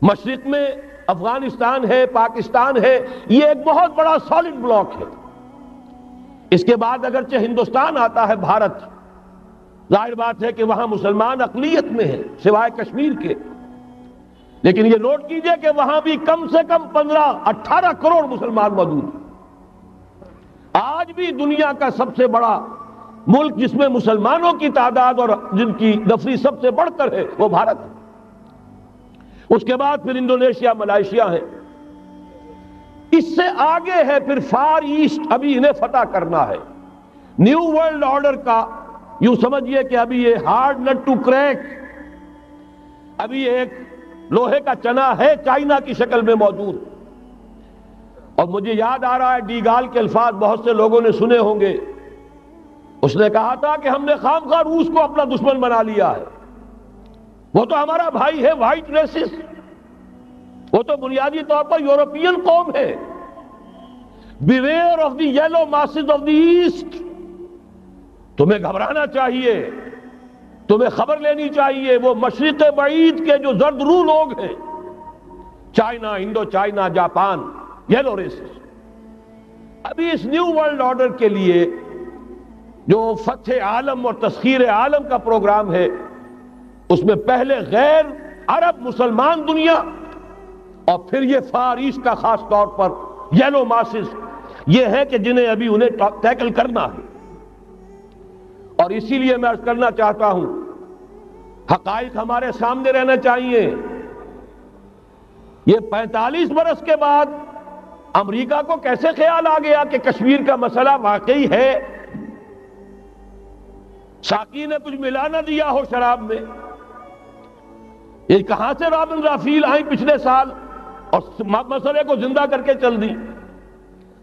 مشرق میں افغانستان ہے، پاکستان ہے، یہ ایک بہت بڑا سالڈ بلاک ہے۔ اس کے بعد اگرچہ ہندوستان آتا ہے، بھارت، ظاہر بات ہے کہ وہاں مسلمان اقلیت میں ہیں سوائے کشمیر کے، لیکن یہ نوٹ کیجئے کہ وہاں بھی کم سے کم 15-18 کروڑ مسلمان موجود ہیں۔ آج بھی دنیا کا سب سے بڑا ملک جس میں مسلمانوں کی تعداد اور جن کی نفری سب سے بڑھ کر ہے وہ بھارت ہے۔ اس کے بعد پھر انڈونیشیا، ملائیشیا ہے، اس سے آگے ہے پھر فار ایسٹ، ابھی انہیں فتح کرنا ہے۔ نیو ورلڈ آرڈر کا یوں سمجھئے کہ ابھی یہ ہارڈ نٹ ٹو کریک، ابھی ایک لوہے کا چنا ہے چائنا کی شکل میں موجود۔ اور مجھے یاد آ رہا ہے ڈی گال کے الفاظ بہت سے لوگوں نے سنے ہوں گے، اس نے کہا تھا کہ ہم نے خام خواہ روس کو اپنا دشمن بنا لیا ہے، وہ تو ہمارا بھائی ہے، وائٹ ریسس، وہ تو بنیادی طور پر یورپین قوم ہے۔ Beware of the yellow masses of the east, تمہیں گھبرانا چاہیے، تمہیں خبر لینی چاہیے، وہ مشرق بعید کے جو زرد رو لوگ ہیں، China, Indo China, Japan, yellow races. ابھی اس نیو ورلڈ آرڈر کے لیے جو فتح عالم اور تسخیر عالم کا پروگرام ہے، اس میں پہلے غیر عرب مسلمان دنیا اور پھر یہ فار ایسٹ کا خاص طور پر یلو ماسز، یہ ہے کہ جنہیں ابھی انہیں ٹیکل کرنا ہے۔ اور اسی لیے میں عرض کرنا چاہتا ہوں، حقائق ہمارے سامنے رہنا چاہیے۔ یہ 45 برس کے بعد امریکہ کو کیسے خیال آ گیا کہ کشمیر کا مسئلہ واقعی ہے، ساقی نے کچھ ملا نہ دیا ہو شراب میں؟ یہ کہاں سے رابن رافیل آئیں پچھلے سال اور مسئلے کو زندہ کر کے چل دی؟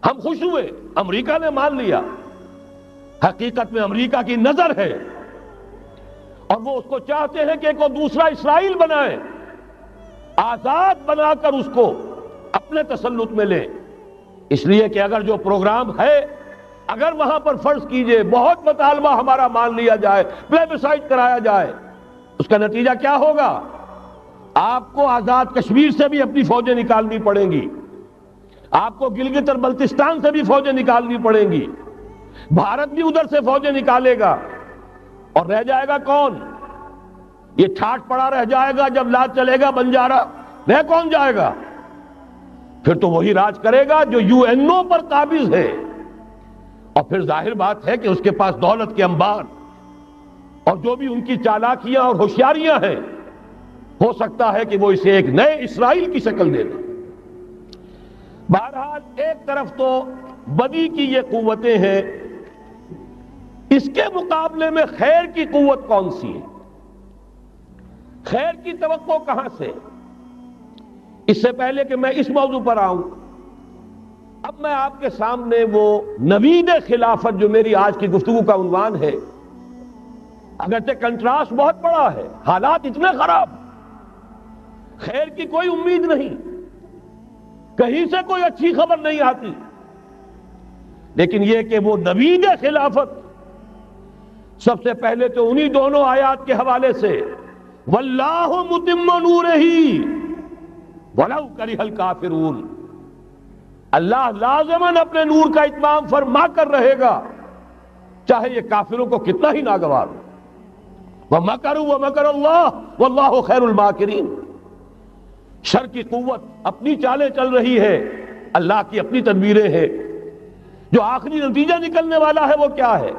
ہم خوش ہوئے، امریکہ نے مان لیا۔ حقیقت میں امریکہ کی نظر ہے اور وہ اس کو چاہتے ہیں کہ کوئی دوسرا اسرائیل بنائے، آزاد بنا کر اس کو اپنے تسلط میں لیں۔ اس لیے کہ اگر جو پروگرام ہے، اگر وہاں پر فرض کیجئے بہت مطالبہ ہمارا مان لیا جائے، پلیبسائٹ کرایا جائے، اس کا نتیجہ کیا ہوگا؟ آپ کو آزاد کشمیر سے بھی اپنی فوجیں نکالنی پڑیں گی، آپ کو گلگت اور بلتستان سے بھی فوجیں نکالنی پڑیں گی، بھارت بھی ادھر سے فوجیں نکالے گا، اور رہ جائے گا کون؟ یہ ٹھاٹ پڑا رہ جائے گا جب لاج چلے گا بنجارہ، رہ کون جائے گا؟ پھر تو وہی راج کرے گا جو یو این او پر قابض ہے، اور پھر ظاہر بات ہے کہ اس کے پاس دولت کے انبار اور جو بھی ان کی چالاکیاں اور ہوشیاریاں ہیں، ہو سکتا ہے کہ وہ اسے ایک نئے اسرائیل کی شکل دے دیں۔ بہرحال ایک طرف تو بدی کی یہ قوتیں ہیں، اس کے مقابلے میں خیر کی قوت کون سی ہے؟ خیر کی توقع کہاں سے؟ اس سے پہلے کہ میں اس موضوع پر آؤں، اب میں آپ کے سامنے وہ نوید خلافت جو میری آج کی گفتگو کا عنوان ہے، اگرچہ کنٹراسٹ بہت بڑا ہے، حالات اتنے خراب، خیر کی کوئی امید نہیں، کہیں سے کوئی اچھی خبر نہیں آتی، لیکن یہ کہ وہ نوید خلافت سب سے پہلے تو انہی دونوں آیات کے حوالے سے واللہ متم نورہ ولو کرہ الکافرون، اللہ لازماً اپنے نور کا اتمام فرما کر رہے گا چاہے یہ کافروں کو کتنا ہی ناگوار ہو۔ وَمَكَرُوا وَمَكَرَ اللَّهُ وَاللَّهُ خَيْرُ الْمَاكِرِينَ، شر کی قوت اپنی چالیں چل رہی ہے، اللہ کی اپنی تدبیریں ہیں، جو آخری نتیجہ نکلنے والا ہے وہ کیا ہے؟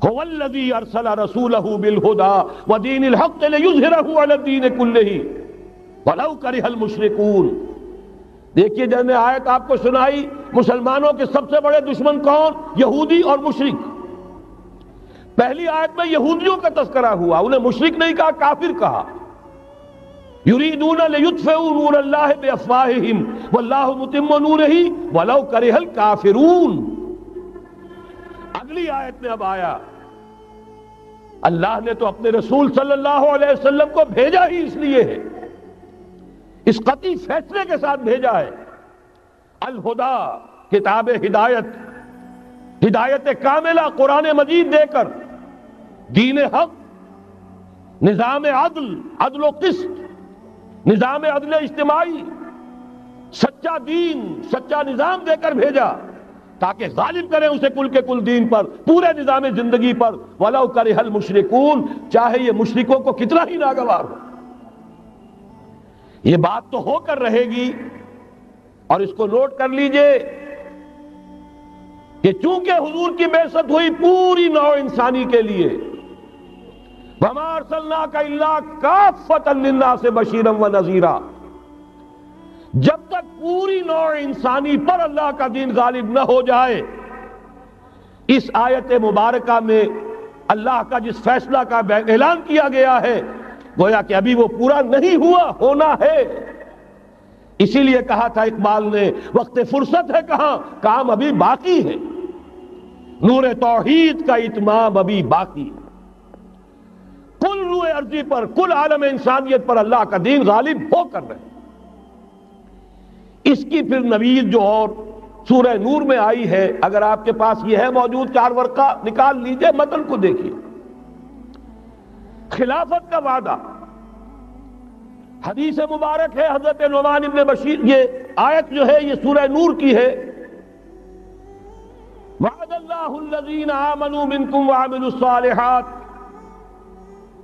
هُوَ الَّذِي أَرْسَلَ رَسُولَهُ بِالْهُدَى وَدِينِ الْحَقِّ لِيُظْهِرَهُ عَلَى الدِّينِ كُلِّهِ وَلَوْ كَرِهَ الْمُشْرِكُونَ۔ دیکھیے جب میں آیت آپ کو سنائی، مسلمانوں کے سب سے بڑے دشمن کون؟ یہودی اور مشرک۔ پہلی آیت میں یہودیوں کا تذکرہ ہوا، انہیں مشرک نہیں کہا، کافر کہا۔ یریدون لیطفئوا نور اللہ بافواہہم واللہ متم نورہ ولو کرہ الکافرون۔ اگلی آیت میں اب آیا، اللہ نے تو اپنے رسول صلی اللہ علیہ وسلم کو بھیجا ہی اس لیے ہے، اس قطعی فیصلے کے ساتھ بھیجا ہے، الہدیٰ، کتاب ہدایت، ہدایت کاملہ قرآن مجید دے کر، دین حق، نظام عدل، عدل و قسط، نظام عدل اجتماعی، سچا دین، سچا نظام دے کر بھیجا تاکہ غالب کریں اسے کل کے کل دین پر، پورے نظام زندگی پر، وَلَوْ كَرِهَ الْمُشْرِكُونَ، چاہے یہ مشرکوں کو کتنا ہی ناگوار ہو۔ یہ بات تو ہو کر رہے گی، اور اس کو نوٹ کر لیجئے کہ چونکہ حضور کی بعثت ہوئی پوری نوع انسانی کے لیے، وَمَا أَرْسَلْنَاكَ إِلَّا كَافَّةً لِلنَّاسِ بَشِيرًا وَنَذِيرًا، جب تک پوری نوع انسانی پر اللہ کا دین غالب نہ ہو جائے، اس آیت مبارکہ میں اللہ کا جس فیصلہ کا اعلان کیا گیا ہے گویا کہ ابھی وہ پورا نہیں ہوا، ہونا ہے۔ اسی لیے کہا تھا اقبال نے، وقت فرصت ہے کہاں، کام ابھی باقی ہے، نور توحید کا اتمام ابھی باقی ہے۔ کل روئے ارضی پر، کل عالم انسانیت پر اللہ کا دین غالب ہو کر رہے۔ اس کی پھر نوید جو اور سورہ نور میں آئی ہے، اگر آپ کے پاس یہ ہے موجود 4 ورقہ نکال لیجئے، متن کو دیکھیے۔ خلافت کا وعدہ، حدیث مبارک ہے حضرت نعمان ابن بشیر، یہ آیت جو ہے یہ سورہ نور کی ہے، وعد اللہ الذین آمنوا منکم وعملوا الصالحات،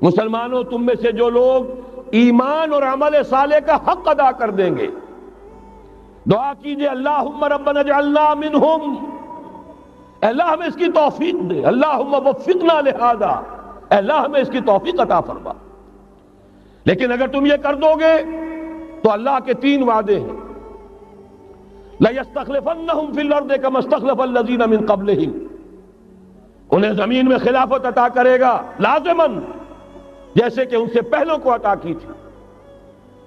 مسلمانوں تم میں سے جو لوگ ایمان اور عمل صالح کا حق ادا کر دیں گے، دعا کیجئے اللہم ربنا اجعلنا منہم، اے اللہ ہمیں اس کی توفیق دے، اللہم وفقنا لہذا، اے اللہ ہمیں اس کی توفیق عطا فرما۔ لیکن اگر تم یہ کر دو گے تو اللہ کے 3 وعدے ہیں، لَيَسْتَخْلِفَنَّهُمْ فِي الْأَرْضِ كَمَا اسْتَخْلَفَ الَّذِينَ مِن قَبْلِهِمْ، انہیں زمین میں خلافت عطا کرے گا لازماً، جیسے کہ ان سے پہلوں کو عطا کی تھی۔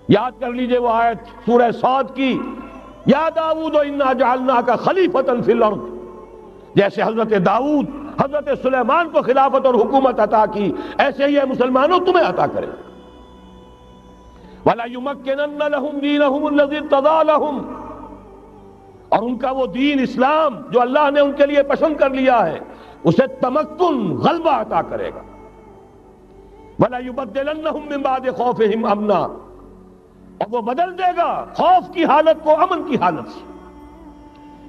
یاد کر لیجئے وہ آیت سورہ صاد کی، یا داؤد انا جعلناک خلیفۃ فی الارض، جیسے حضرت داؤد حضرت سلیمان کو خلافت اور حکومت عطا کی، ایسے ہی مسلمانوں تمہیں عطا کرے۔ وَلَيُمَكِّنَنَّ لَهُمْ دِينَهُمُ الَّذِي ارْتَضَىٰ لَهُمْ، اور ان کا وہ دین اسلام جو اللہ نے ان کے لیے پسند کر لیا ہے اسے تمکن، غلبہ عطا کرے گا۔ وَلَيُبَدِّلَنَّهُمْ مِن بَعْدِ خَوْفِهِمْ أَمْنًا، اور وہ بدل دے گا خوف کی حالت کو امن کی حالت سے۔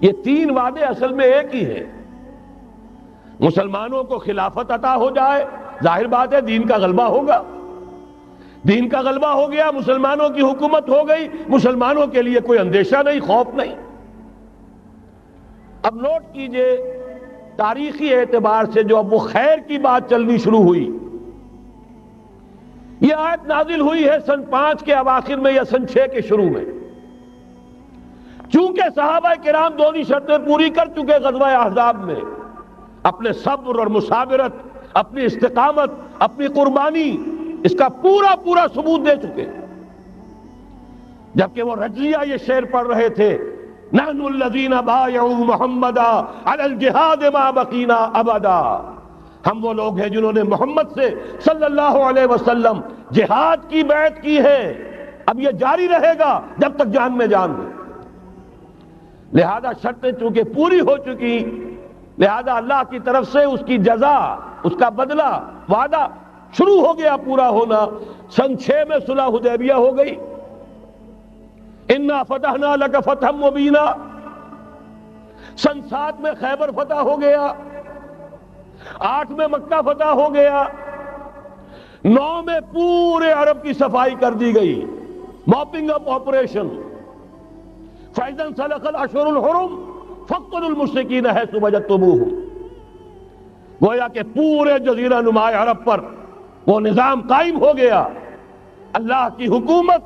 یہ 3 وعدے اصل میں ایک ہی ہیں۔ مسلمانوں کو خلافت عطا ہو جائے، ظاہر بات ہے دین کا غلبہ ہوگا، دین کا غلبہ ہو گیا، مسلمانوں کی حکومت ہو گئی، مسلمانوں کے لیے کوئی اندیشہ نہیں، خوف نہیں۔ اب نوٹ کیجئے تاریخی اعتبار سے جو اب وہ خیر کی بات چلنی شروع ہوئی، یہ آیت نازل ہوئی ہے سن 5 کے اواخر میں یا سن 6 کے شروع میں۔ چونکہ صحابہ کرام دونوں شرطیں پوری کر چکے غزوہ احزاب میں، اپنے صبر اور مصابرت، اپنی استقامت، اپنی قربانی، اس کا پورا ثبوت دے چکے، جبکہ وہ رجلیہ یہ شعر پڑھ رہے تھے، نحن الذین بایعوا محمدا علی الجہاد ما بقینا ابدا، ہم وہ لوگ ہیں جنہوں نے محمد سے صلی اللہ علیہ وسلم جہاد کی بیعت کی ہے، اب یہ جاری رہے گا جب تک جان میں جان ہے۔ لہذا شرطیں چونکہ پوری ہو چکی، لہذا اللہ کی طرف سے اس کی جزا، اس کا بدلہ، وعدہ شروع ہو گیا پورا ہونا۔ سن 6 میں صلح حدیبیہ ہو گئی، انا فتحنا لک فتحا مبینا، سن 7 میں خیبر فتح ہو گیا، 8 میں مکہ فتح ہو گیا، 9 میں پورے عرب کی صفائی کر دی گئی، موپنگ اپ آپریشن، فَإِذَا انْسَلَخَ الْأَشْهُرُ الْحُرُمُ فَاقْتُلُوا الْمُشْرِكِينَ حَيْثُ وَجَدتُّمُوهُمْ، گویا کہ پورے جزیرہ نما عرب پر وہ نظام قائم ہو گیا، اللہ کی حکومت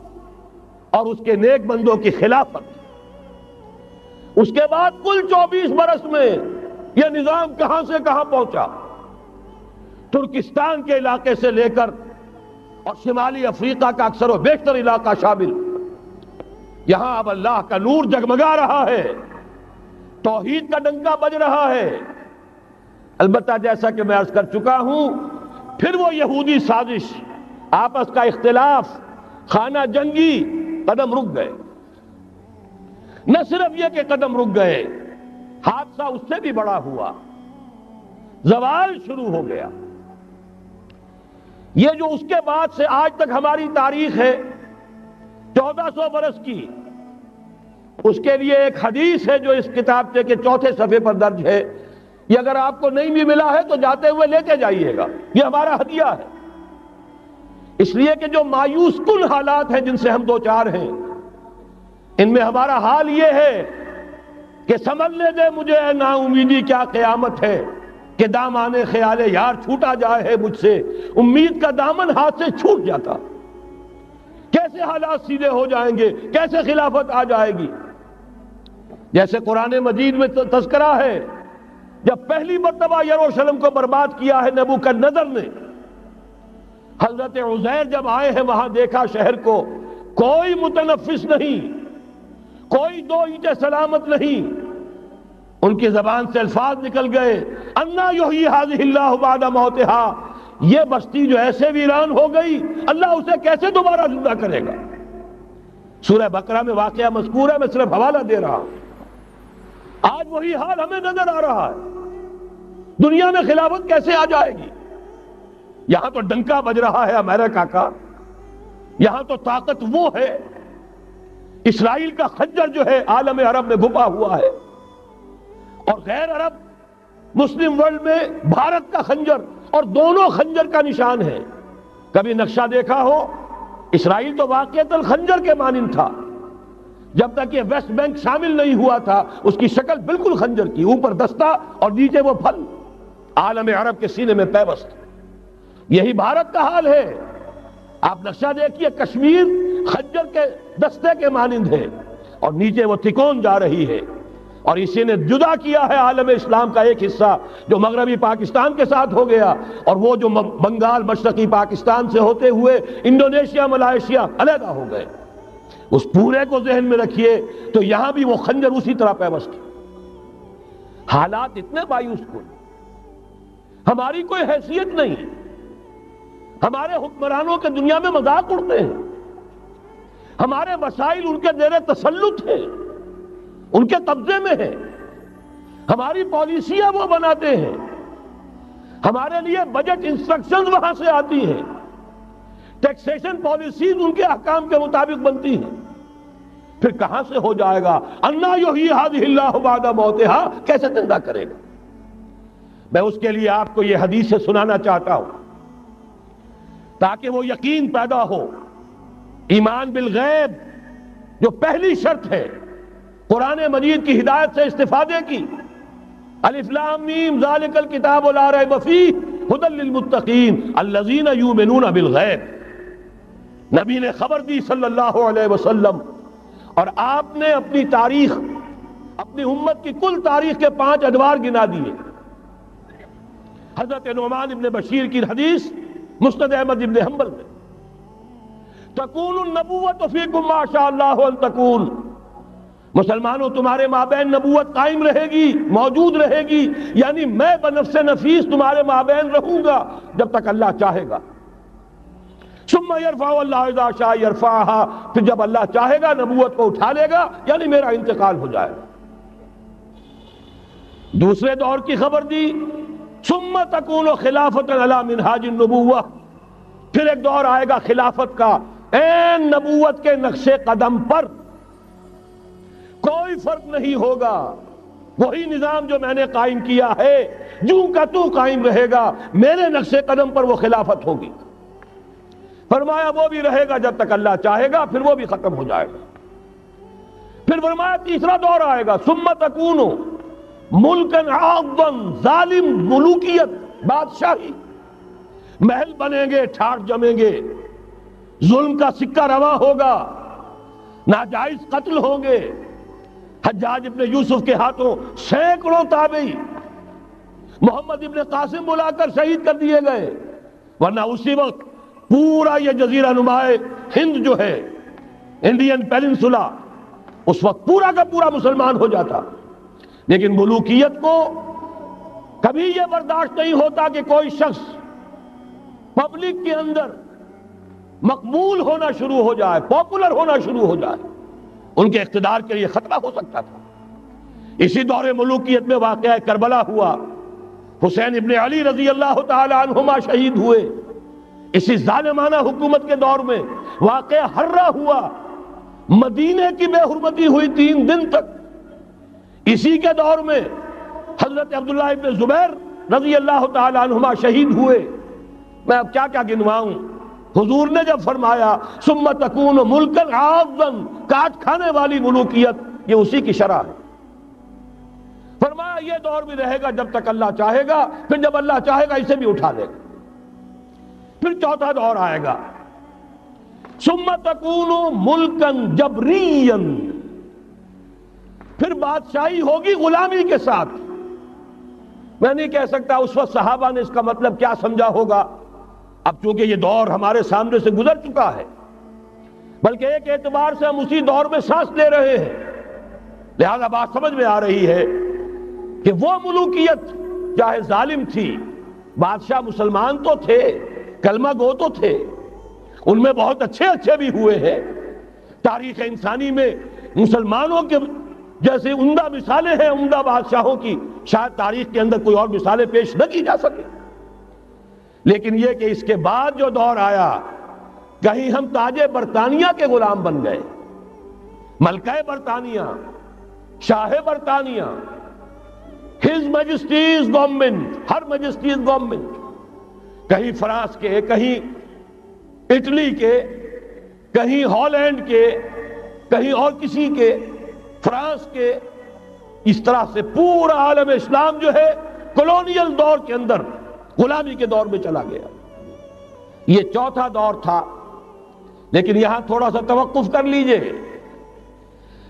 اور اس کے نیک بندوں کی خلافت۔ اس کے بعد کل 24 برس میں یہ نظام کہاں سے کہاں پہنچا، ترکستان کے علاقے سے لے کر اور شمالی افریقہ کا اکثر و بیشتر علاقہ شامل، یہاں اب اللہ کا نور جگمگا رہا ہے، توحید کا ڈنکا بج رہا ہے۔ البتہ جیسا کہ میں عرض کر چکا ہوں، پھر وہ یہودی سازش، آپس کا اختلاف، خانہ جنگی قدم رک گئے۔ نہ صرف یہ کہ قدم رک گئے، حادثہ اس سے بھی بڑا ہوا، زوال شروع ہو گیا۔ یہ جو اس کے بعد سے آج تک ہماری تاریخ ہے، 1400 برس کی. اس کے لیے ایک حدیث ہے جو اس کتاب کے چوتھے صفحے پر درج ہے. یہ اگر آپ کو نہیں بھی ملا ہے تو جاتے ہوئے لیتے جائیے گا، یہ ہمارا ہدیہ ہے. اس لیے کہ جو مایوس کن حالات ہیں جن سے ہم دوچار ہیں، ان میں ہمارا حال یہ ہے کہ سمجھنے دے مجھے اے نا امیدی کیا قیامت ہے کہ دامان خیال یار چھوٹا جائے ہے مجھ سے. امید کا دامن ہاتھ سے چھوٹ جاتا. کیسے حالات سیدھے ہو جائیں گے، کیسے خلافت آ جائے گی. جیسے قرآن مجید میں تذکرہ ہے، جب پہلی مرتبہ یروشلم کو برباد کیا ہے نبوکدنضر نے، حضرت عزیر جب آئے ہیں وہاں دیکھا شہر کو کوئی متنفس نہیں، کوئی دو اینٹیں سلامت نہیں. ان کی زبان سے الفاظ نکل گئے، انا یحیی ھذہ اللہ بعد موتہا، یہ بستی جو ایسے ویران ہو گئی اللہ اسے کیسے دوبارہ زندہ کرے گا. سورہ بقرہ میں واقعہ مذکور ہے، میں صرف حوالہ دے رہا ہوں. آج وہی حال ہمیں نظر آ رہا ہے. دنیا میں خلافت کیسے آ جائے گی؟ یہاں تو ڈنکا بج رہا ہے امریکہ کا، یہاں تو طاقت وہ ہے. اسرائیل کا خنجر جو ہے عالم عرب میں گھپا ہوا ہے، اور غیر عرب مسلم ورلڈ میں بھارت کا خنجر، اور دونوں خنجر کا نشان ہے. کبھی نقشہ دیکھا ہو، اسرائیل تو واقعتاً خنجر کے مانند تھا. جب تک یہ ویسٹ بینک شامل نہیں ہوا تھا اس کی شکل بالکل خنجر کی، اوپر دستہ اور نیچے وہ پھل عالم عرب کے سینے میں پیوست. یہی بھارت کا حال ہے. آپ نقشہ دیکھیے، کشمیر خنجر کے دستے کے مانند ہے اور نیچے وہ تکون جا رہی ہے. اور اسی نے جدا کیا ہے عالم اسلام کا ایک حصہ جو مغربی پاکستان کے ساتھ ہو گیا، اور وہ جو بنگال مشرقی پاکستان سے ہوتے ہوئے انڈونیشیا ملائیشیا علیحدہ ہو گئے. اس پورے کو ذہن میں رکھیے تو یہاں بھی وہ خنجر اسی طرح پیوست. حالات اتنے مایوس کن، ہماری کوئی حیثیت نہیں. ہمارے حکمرانوں کے دنیا میں مذاق اڑتے ہیں، ہمارے وسائل ان کے زیر تسلط ہیں، ان کے قبضے میں ہیں. ہماری پالیسیاں وہ بناتے ہیں، ہمارے لیے بجٹ انسٹرکشنز وہاں سے آتی ہیں، ٹیکسیشن پالیسیز ان کے احکام کے مطابق بنتی ہیں. پھر کہاں سے ہو جائے گا؟ انا یحیی ھذہ اللہ بعد موتہا، کیسے زندہ کرے گا؟ میں اس کے لیے آپ کو یہ حدیث سے سنانا چاہتا ہوں تاکہ وہ یقین پیدا ہو. ایمان بالغیب جو پہلی شرط ہے قرآن مجید کی ہدایت سے استفادے کی. الف لام میم ذالک الکتاب لا ریب فیہ ھدی للمتقین الذین یؤمنون بالغیب. نبی نے خبر دی صلی اللہ علیہ وسلم، اور آپ نے اپنی تاریخ، اپنی امت کی کل تاریخ کے 5 ادوار گنا دیے. حضرت نعمان ابن بشیر کی حدیث مسند احمد ابن حنبل میں، تکون النبوۃ فیکم ما شاء اللہ ان تکون، مسلمانوں تمہارے مابین نبوت قائم رہے گی، موجود رہے گی، یعنی میں بنفس نفیس تمہارے مابین رہوں گا جب تک اللہ چاہے گا. ثم یرفع اللہ اذا شاء یرفعها، پھر جب اللہ چاہے گا نبوت کو اٹھا لے گا، یعنی میرا انتقال ہو جائے گا. دوسرے دور کی خبر دی، ثم تکون خلافۃ علی منہاج النبوۃ، پھر ایک دور آئے گا خلافت کا این نبوت کے نقش قدم پر، کوئی فرق نہیں ہوگا. وہی نظام جو میں نے قائم کیا ہے جوں کا تو قائم رہے گا، میرے نقش قدم پر وہ خلافت ہوگی. فرمایا وہ بھی رہے گا جب تک اللہ چاہے گا، پھر وہ بھی ختم ہو جائے گا. پھر فرمایا تیسرا دور آئے گا، ثم تکون ملکن عاضا، ظالم ملوکیت، بادشاہی، محل بنیں گے، ٹھاٹ جمیں گے، ظلم کا سکہ رواں ہوگا، ناجائز قتل ہوں گے. حجاج ابن یوسف کے ہاتھوں سینکڑوں تابعی محمد ابن قاسم بلا کر شہید کر دیے گئے، ورنہ اسی وقت پورا یہ جزیرہ نمائے ہند جو ہے، انڈین پیننسولا، اس وقت پورا کا پورا مسلمان ہو جاتا. لیکن ملوکیت کو کبھی یہ برداشت نہیں ہوتا کہ کوئی شخص پبلک کے اندر مقبول ہونا شروع ہو جائے، پاپولر ہونا شروع ہو جائے. ان کے اقتدار کے لیے خطرہ ہو سکتا تھا. اسی دور ملوکیت میں واقعہ کربلا ہوا، حسین ابن علی رضی اللہ تعالی عنہما شہید ہوئے. اسی ظالمانہ حکومت کے دور میں واقعہ ہررا ہوا، مدینے کی بے حرمتی ہوئی 3 دن تک۔ اسی کے دور میں حضرت عبداللہ ابن زبیر رضی اللہ تعالی عنہما شہید ہوئے۔ میں اب کیا کیا گنواؤں۔ حضور نے جب فرمایا ثم تکون ملکا عاضا، کاٹ کھانے والی ملوکیت، یہ اسی کی شرح ہے۔ فرمایا یہ دور بھی رہے گا جب تک اللہ چاہے گا، پھر جب اللہ چاہے گا اسے بھی اٹھا دے گا۔ پھر چوتھا دور آئے گا ثم تکون ملکا جبریا، پھر بادشاہی ہوگی غلامی کے ساتھ۔ میں نہیں کہہ سکتا اس وقت صحابہ نے اس کا مطلب کیا سمجھا ہوگا، اب چونکہ یہ دور ہمارے سامنے سے گزر چکا ہے، بلکہ ایک اعتبار سے ہم اسی دور میں سانس لے رہے ہیں، لہذا بات سمجھ میں آ رہی ہے کہ وہ ملوکیت چاہے ظالم تھی، بادشاہ مسلمان تو تھے، کلمہ گو تو تھے، ان میں بہت اچھے اچھے بھی ہوئے ہیں۔ تاریخ انسانی میں مسلمانوں کے جیسے عمدہ مثالیں ہیں عمدہ بادشاہوں کی، شاید تاریخ کے اندر کوئی اور مثالیں پیش نہ کی جا سکے۔ لیکن یہ کہ اس کے بعد جو دور آیا، کہیں ہم تاج برطانیہ کے غلام بن گئے، ملکہ برطانیہ، شاہ برطانیہ، ہز میجسٹیز گورنمنٹ، ہر میجسٹیز گورنمنٹ، کہیں فرانس کے، کہیں اٹلی کے، کہیں ہالینڈ کے، کہیں اور کسی کے، فرانس کے، اس طرح سے پورا عالم اسلام جو ہے کولونیل دور کے اندر غلامی کے دور میں چلا گیا۔ یہ چوتھا دور تھا، لیکن یہاں تھوڑا سا توقف کر لیجئے۔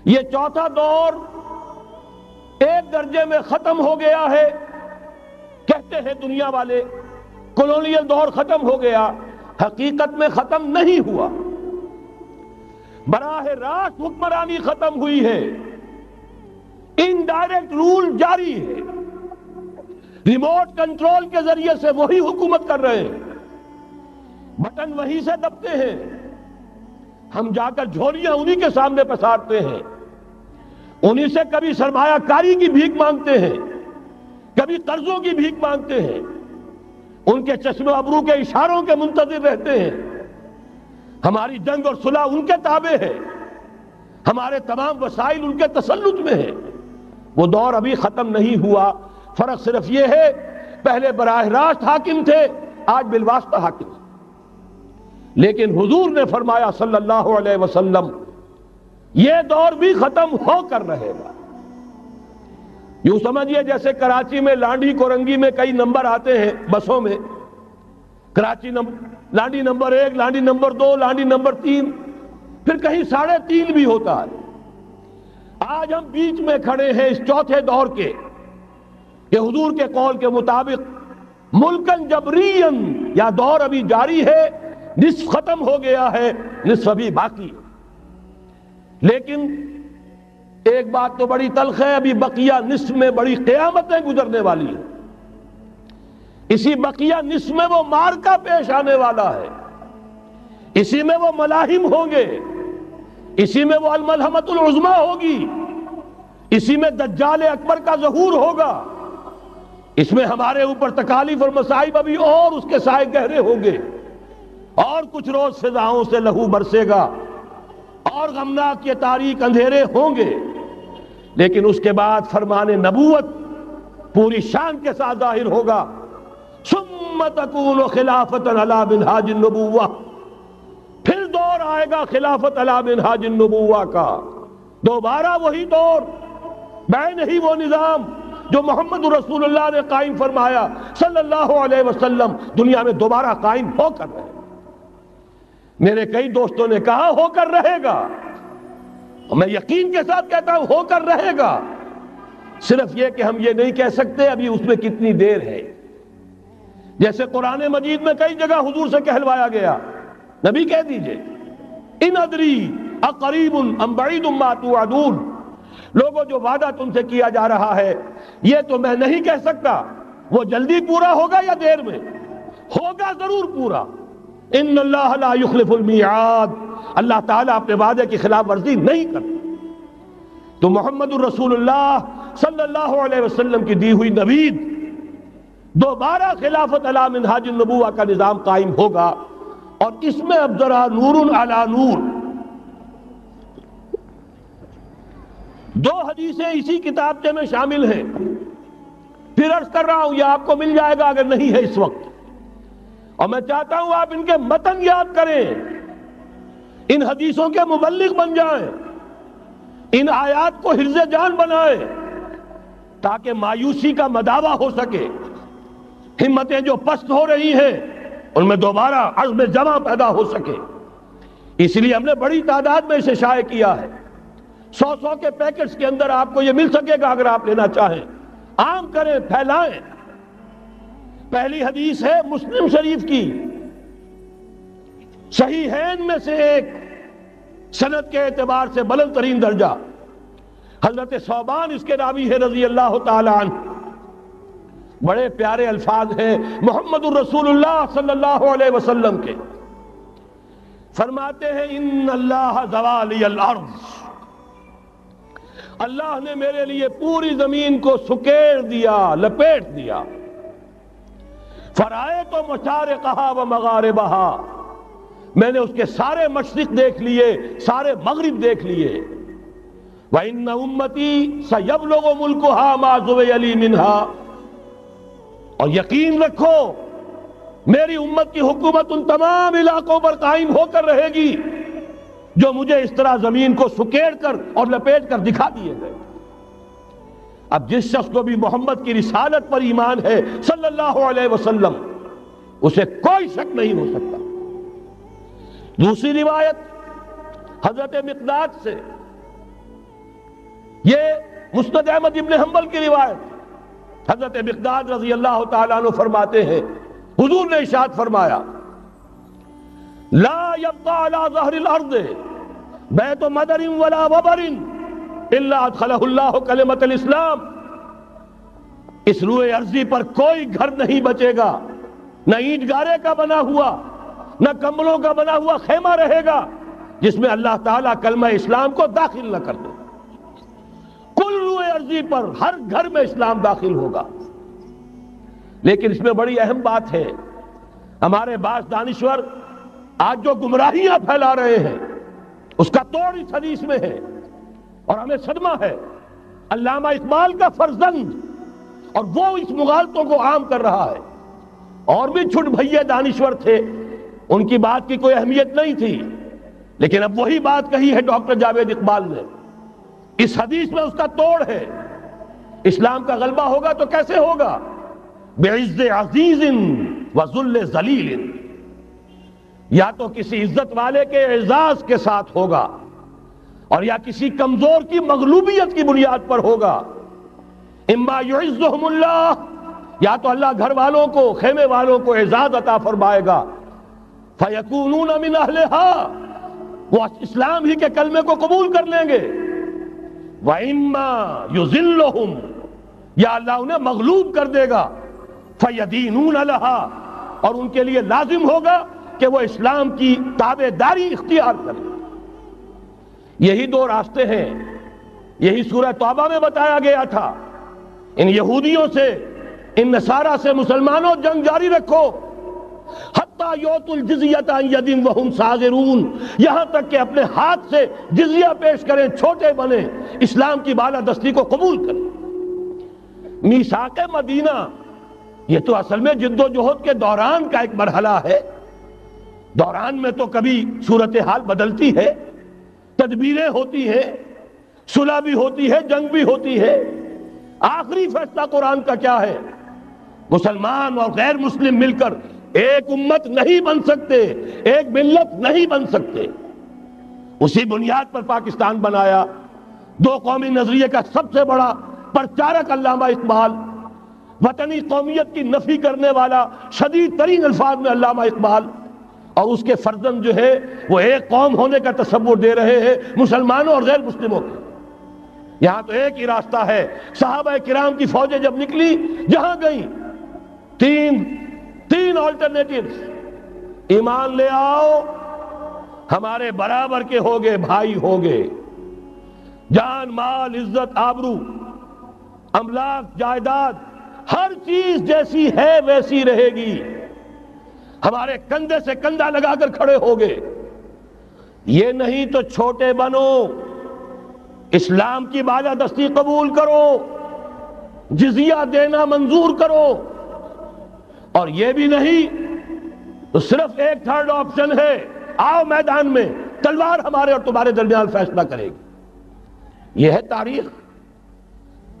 یہ چوتھا دور ایک درجے میں ختم ہو گیا ہے، کہتے ہیں دنیا والے کولونیل دور ختم ہو گیا، حقیقت میں ختم نہیں ہوا، براہ راست حکمرانی ختم ہوئی ہے، انڈائریکٹ رول جاری ہے، ریموٹ کنٹرول کے ذریعے سے وہی حکومت کر رہے ہیں، بٹن وہی سے دبتے ہیں، ہم جا کر جھولیاں انہی کے سامنے پسارتے ہیں، انہی سے کبھی سرمایہ کاری کی بھیک مانگتے ہیں، کبھی قرضوں کی بھیک مانگتے ہیں، ان کے چشم ابرو کے اشاروں کے منتظر رہتے ہیں۔ ہماری جنگ اور صلح ان کے تابع ہے، ہمارے تمام وسائل ان کے تسلط میں ہیں۔ وہ دور ابھی ختم نہیں ہوا، فرق صرف یہ ہے پہلے براہ راست حاکم تھے، آج بالواسطہ حاکم۔ لیکن حضور نے فرمایا صلی اللہ علیہ وسلم یہ دور بھی ختم ہو کر رہے گا۔ یوں سمجھئے جیسے کراچی میں لانڈی کورنگی میں کئی نمبر آتے ہیں بسوں میں، Karachi Landhi number 1، Landhi number 2، Landhi number 3، پھر کہیں 3.5 بھی ہوتا ہے۔ آج ہم بیچ میں کھڑے ہیں اس چوتھے دور کے، کہ حضور کے قول کے مطابق ملکن جبرین، یا دور ابھی جاری ہے، نصف ختم ہو گیا ہے، نصف ابھی باقی ہے۔ لیکن ایک بات تو بڑی تلخ ہے، ابھی بقیہ نصف میں بڑی قیامتیں گزرنے والی ہیں۔ اسی بقیہ نصف میں وہ مارکہ پیش آنے والا ہے، اسی میں وہ ملاحم ہوں گے، اسی میں وہ الملحمۃ العظمیٰ ہوگی، اسی میں دجال اکبر کا ظہور ہوگا، اس میں ہمارے اوپر تکالیف اور مصائب ابھی اور اس کے سائے گہرے ہوں گے، اور کچھ روز فضاؤں سے لہو برسے گا، اور غمناک یہ تاریک اندھیرے ہوں گے، لیکن اس کے بعد فرمان نبوت پوری شان کے ساتھ ظاہر ہوگا۔ ثم تکون خلافت علی منہاج النبوہ، پھر دور آئے گا خلافت علی منہاج النبوہ کا، دوبارہ وہی دور، بین ہی وہ نظام جو محمد رسول اللہ نے قائم فرمایا صلی اللہ علیہ وسلم، دنیا میں دوبارہ قائم ہو کر رہے گا۔ میرے کئی دوستوں نے کہا ہو کر رہے گا، اور میں یقین کے ساتھ کہتا ہوں ہو کر رہے گا، صرف یہ کہ ہم یہ نہیں کہہ سکتے ابھی اس میں کتنی دیر ہے۔ جیسے قرآن مجید میں کئی جگہ حضور سے کہلوایا گیا، نبی کہہ دیجئے ان ادری اقریب ام بعید ما توعدون، لوگوں جو وعدہ تم سے کیا جا رہا ہے یہ تو میں نہیں کہہ سکتا وہ جلدی پورا ہوگا یا دیر میں، ہوگا ضرور پورا۔ ان اللہ لا یخلف المیعاد، اللہ تعالیٰ اپنے وعدے کی خلاف ورزی نہیں کرتا۔ تو محمد الرسول اللہ صلی اللہ علیہ وسلم کی دی ہوئی نوید، دوبارہ خلافت علی منہاج النبوہ کا نظام قائم ہوگا، اور اس میں اب ذرا نور علی نور، دو حدیثیں اسی کتابچے میں شامل ہیں، پھر عرض کر رہا ہوں یہ آپ کو مل جائے گا اگر نہیں ہے اس وقت، اور میں چاہتا ہوں آپ ان کے متن یاد کریں، ان حدیثوں کے مبلغ بن جائیں، ان آیات کو حفظ جان بنائیں، تاکہ مایوسی کا مداوع ہو سکے، ہمتیں جو پست ہو رہی ہیں ان میں دوبارہ عزم جمع پیدا ہو سکے۔ اس لیے ہم نے بڑی تعداد میں اسے شائع کیا ہے، 100 کے پیکٹس کے اندر آپ کو یہ مل سکے گا اگر آپ لینا چاہیں، عام کریں، پھیلائیں۔ پہلی حدیث ہے مسلم شریف کی، صحیحین میں سے ایک، سند کے اعتبار سے بلند ترین درجہ، حضرت ثوبان اس کے راوی ہے رضی اللہ تعالی عنہ۔ بڑے پیارے الفاظ ہیں محمد الرسول اللہ صلی اللہ علیہ وسلم کے، فرماتے ہیں ان اللہ زوالی الارض، اللہ نے میرے لیے پوری زمین کو سکیڑ دیا، لپیٹ دیا، فرائیت مشارقہا و مغاربہا، میں نے اس کے سارے مشرق دیکھ لیے، سارے مغرب دیکھ لیے، وَإِنَّ أُمَّتِي سَيَبْلُغُ مُلْكُهَا مَا زُوِيَ لِي مِنْهَا، اور یقین رکھو میری امت کی حکومت ان تمام علاقوں پر قائم ہو کر رہے گی جو مجھے اس طرح زمین کو سکیڑ کر اور لپیٹ کر دکھا دیے گئے۔ اب جس شخص کو بھی محمد کی رسالت پر ایمان ہے صلی اللہ علیہ وسلم، اسے کوئی شک نہیں ہو سکتا۔ دوسری روایت حضرت مقداد سے، یہ مسند احمد ابن حنبل کی روایت، حضرت مقداد رضی اللہ تعالیٰ عنہ فرماتے ہیں حضور نے ارشاد فرمایا لا يبقى على ظهر الارض بیت مدر ولا وبر الا ادخلہ اللہ کلمۃ الاسلام، اس روئے ارضی پر کوئی گھر نہیں بچے گا، نہ اینٹ گارے کا بنا ہوا نہ کمبلوں کا بنا ہوا خیمہ رہے گا جس میں اللہ تعالیٰ کلمہ اسلام کو داخل نہ کر دے۔ کل روئے ارضی پر ہر گھر میں اسلام داخل ہوگا۔ لیکن اس میں بڑی اہم بات ہے، ہمارے بعض دانشور آج جو گمراہیاں پھیلا رہے ہیں اس کا توڑ اس حدیث میں ہے، اور ہمیں صدمہ ہے۔ علامہ اقبال کا فرزند، اور وہ اس مغالطوں کو عام کر رہا ہے۔ اور بھی چھٹ بھئیے دانشور تھے، ان کی بات کی کوئی اہمیت نہیں تھی، لیکن اب وہی بات کہی ہے ڈاکٹر جاوید اقبال نے، اس حدیث میں اس کا توڑ ہے۔ اسلام کا غلبہ ہوگا تو کیسے ہوگا؟ بعز عزیز وذل ذلیل، یا تو کسی عزت والے کے اعزاز کے ساتھ ہوگا، اور یا کسی کمزور کی مغلوبیت کی بنیاد پر ہوگا۔ اما یعزہم اللہ، یا تو اللہ گھر والوں کو، خیمے والوں کو اعزاز عطا فرمائے گا، فیکونون من اہلہا، وہ اسلام ہی کے کلمے کو قبول کر لیں گے، وَإِمَّا يُذِلُّهُمْ، یا اللہ انہیں مغلوب کر دے گا، فَيَدِينُونَ لَهَا، اور ان کے لیے لازم ہوگا کہ وہ اسلام کی تابعداری اختیار کریں۔ یہی دو راستے ہیں، یہی سورہ توبہ میں بتایا گیا تھا، ان یہودیوں سے، ان نصارہ سے مسلمانوں جنگ جاری رکھو، حتیٰ یؤتوا الجزیۃ عن ید وہم صاغرون، یہاں تک کہ اپنے ہاتھ سے جزیہ پیش کریں، چھوٹے بنیں، اسلام کی بالادستی کو قبول کریں۔ میثاق مدینہ یہ تو اصل میں جد و جہد کے دوران کا ایک مرحلہ ہے، دوران میں تو کبھی صورتحال بدلتی ہے، تدبیریں ہوتی ہیں، صلح بھی ہوتی ہے، جنگ بھی ہوتی ہے۔ آخری فیصلہ قرآن کا کیا ہے؟ مسلمان اور غیر مسلم مل کر ایک امت نہیں بن سکتے، ایک ملت نہیں بن سکتے۔ اسی بنیاد پر پاکستان بنایا۔ دو قومی نظریے کا سب سے بڑا پرچارک علامہ اقبال، وطنی قومیت کی نفی کرنے والا شدید ترین الفاظ میں علامہ اقبال، اور اس کے فرزند جو ہے وہ ایک قوم ہونے کا تصور دے رہے ہیں مسلمانوں اور غیر مسلموں کو۔ یہاں تو ایک ہی راستہ ہے، صحابہ کرام کی فوجیں جب نکلی جہاں گئیں، تین آلٹرنیٹیوز، ایمان لے آؤ، ہمارے برابر کے ہوگے، بھائی ہوگے، جان مال عزت آبرو املاک جائیداد ہر چیز جیسی ہے ویسی رہے گی، ہمارے کندھے سے کندھا لگا کر کھڑے ہوگے، یہ نہیں تو چھوٹے بنو، اسلام کی بالادستی قبول کرو، جزیہ دینا منظور کرو، اور یہ بھی نہیں تو صرف ایک تھرڈ آپشن ہے، آؤ میدان میں، تلوار ہمارے اور تمہارے درمیان فیصلہ کرے گی۔ یہ ہے تاریخ۔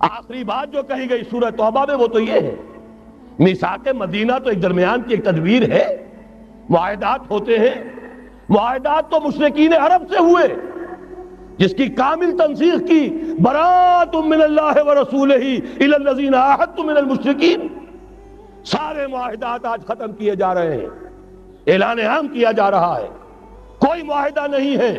آخری بات جو کہی گئی سورہ توبہ میں وہ تو یہ ہے، میثاق مدینہ تو ایک درمیان کی ایک تدبیر ہے، معاہدات ہوتے ہیں، معاہدات تو مشرکین عرب سے ہوئے جس کی کامل تنسیخ کی، براءۃ من اللہ ورسولہ الی الذین عاہدتم من المشرکین۔ سارے معاہدات آج ختم کیے جا رہے ہیں، اعلان عام کیا جا رہا ہے، کوئی معاہدہ نہیں ہے،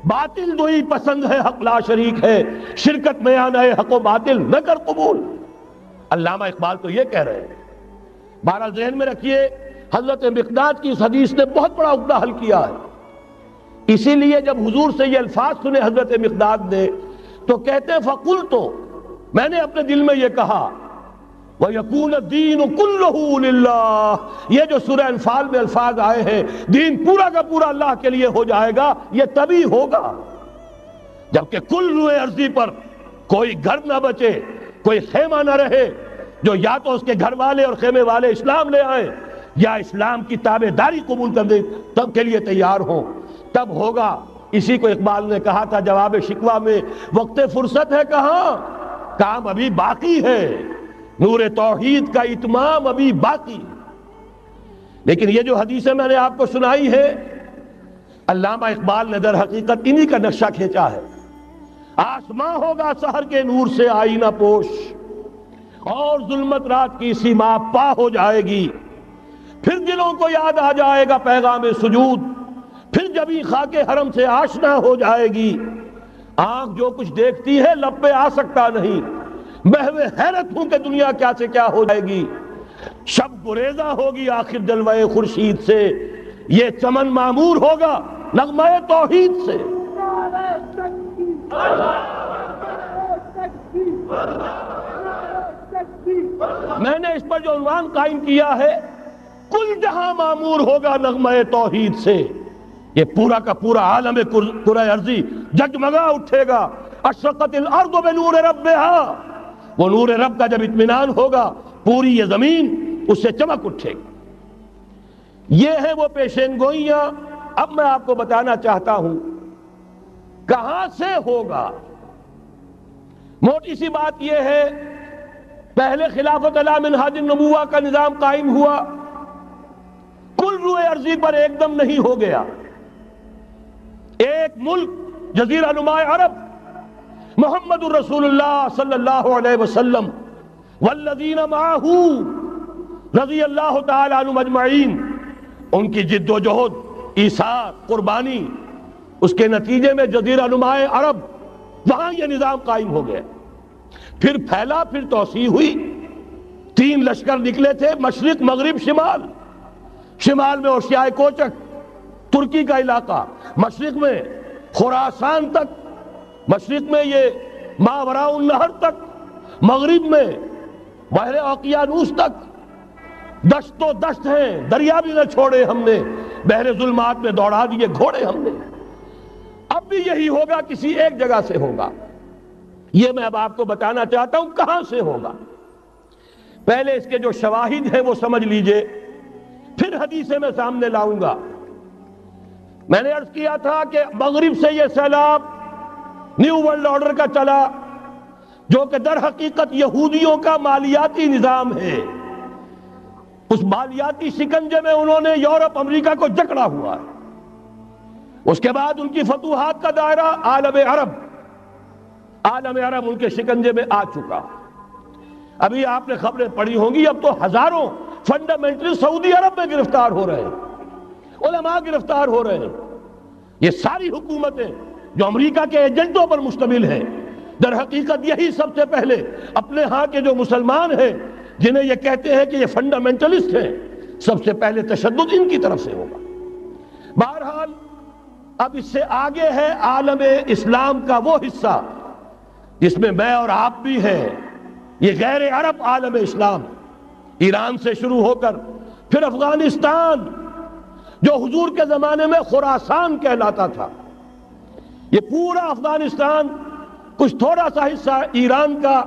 باطل دوئی پسند ہے، حق لا شریک ہے، شرکت میں آنا ہے، حق و باطل نہ کر قبول۔ علامہ اقبال تو یہ کہہ رہے ہیں۔ بہرحال ذہن میں رکھیے، حضرت مقداد کی اس حدیث نے بہت بڑا عقدہ حل کیا ہے۔ اسی لیے جب حضور سے یہ الفاظ سنے حضرت مقداد نے تو کہتے ہیں فَقُلْتُ، میں نے اپنے دل میں یہ کہا، وَيَكُونَ الدِّينُ كُلُّهُ لِلَّهِ، یہ جو سورہ انفال میں الفاظ آئے ہیں، دین پورا کا پورا اللہ کے لیے ہو جائے گا، یہ تبھی ہوگا جبکہ کل روئے ارضی پر کوئی گھر نہ بچے، کوئی خیمہ نہ رہے جو یا تو اس کے گھر والے اور خیمے والے اسلام لے آئیں یا اسلام کی تابع داری قبول کر دیں، تب کے لیے تیار ہوں، تب ہوگا۔ اسی کو اقبال نے کہا تھا جواب شکوہ میں، وقت فرصت ہے کہاں، کام ابھی باقی ہے، نور توحید کا اتمام ابھی باقی۔ لیکن یہ جو حدیثیں میں نے آپ کو سنائی ہے، علامہ اقبال نے در حقیقت انہی کا نقشہ کھینچا ہے۔ آسماں ہوگا سحر کے نور سے آئینہ پوش، اور ظلمت رات کی سیما پا ہو جائے گی، پھر دلوں کو یاد آ جائے گا پیغام سجود، پھر جبیں خاک حرم سے آشنا ہو جائے گی۔ آنکھ جو کچھ دیکھتی ہے لب پہ آ سکتا نہیں، محو حیرت ہوں کہ دنیا کیا سے کیا ہو جائے گی۔ شب گریزہ ہوگی آخر جلوہ خورشید سے، یہ چمن معمور ہوگا نغمہ توحید سے۔ میں نے اس پر جو عنوان قائم کیا ہے، کل جہاں معمور ہوگا نغمہ توحید سے، یہ پورا کا پورا عالم کرۂ ارضی جگمگا اٹھے گا۔ اشرقت الارض بنور ربہا، وہ نور رب کا جب اطمینان ہوگا پوری یہ زمین اس سے چمک اٹھے گی۔ یہ ہے وہ پیشین گوئیاں۔ اب میں آپ کو بتانا چاہتا ہوں کہاں سے ہوگا۔ موٹی سی بات یہ ہے، پہلے خلافت علی منہاج النبوہ کا نظام قائم ہوا، کل روئے ارضی پر ایک دم نہیں ہو گیا۔ ایک ملک جزیرہ نما عرب، محمد الرسول اللہ صلی اللہ علیہ وسلم والذین معہ رضی اللہ تعالی عنہم اجمعین، ان کی جد و جہد، ایثار، قربانی، اس کے نتیجے میں جزیرہ نما عرب وہاں یہ نظام قائم ہو گیا۔ پھر پھیلا، پھر توسیع ہوئی، 3 لشکر نکلے تھے، مشرق، مغرب، شمال۔ شمال میں اوشیائے کوچک، ترکی کا علاقہ، مشرق میں خراسان تک، مشرق میں یہ ماوراء النہر تک، مغرب میں بحر اوقیانوس تک۔ دشت و دشت ہیں، دریا بھی نہ چھوڑے ہم نے، بحر ظلمات میں دوڑا دیے گھوڑے ہم نے۔ اب بھی یہی ہوگا، کسی ایک جگہ سے ہوگا۔ یہ میں اب آپ کو بتانا چاہتا ہوں کہاں سے ہوگا۔ پہلے اس کے جو شواہد ہیں وہ سمجھ لیجئے، پھر حدیثیں میں سامنے لاؤں گا۔ میں نے عرض کیا تھا کہ مغرب سے یہ سیلاب نیو ورلڈ آرڈر کا چلا، جو کہ در حقیقت یہودیوں کا مالیاتی نظام ہے۔ اس مالیاتی شکنجے میں انہوں نے یورپ، امریکہ کو جکڑا ہوا ہے۔ اس کے بعد ان کی فتوحات کا دائرہ عالم عرب ان کے شکنجے میں آ چکا۔ ابھی آپ نے خبریں پڑھی ہوں گی، اب تو ہزاروں فنڈامنٹل سعودی عرب میں گرفتار ہو رہے ہیں، علماء گرفتار ہو رہے ہیں۔ یہ ساری حکومتیں جو امریکہ کے ایجنٹوں پر مشتمل ہیں، در حقیقت یہی سب سے پہلے اپنے ہاں کے جو مسلمان ہیں، جنہیں یہ کہتے ہیں کہ یہ فنڈامنٹلسٹ ہیں، سب سے پہلے تشدد ان کی طرف سے ہوگا۔ بہرحال اب اس سے آگے ہے عالم اسلام کا وہ حصہ جس میں میں اور آپ بھی ہیں، یہ غیر عرب عالم اسلام، ایران سے شروع ہو کر پھر افغانستان، جو حضور کے زمانے میں خراسان کہلاتا تھا، یہ پورا افغانستان کچھ تھوڑا سا حصہ ایران کا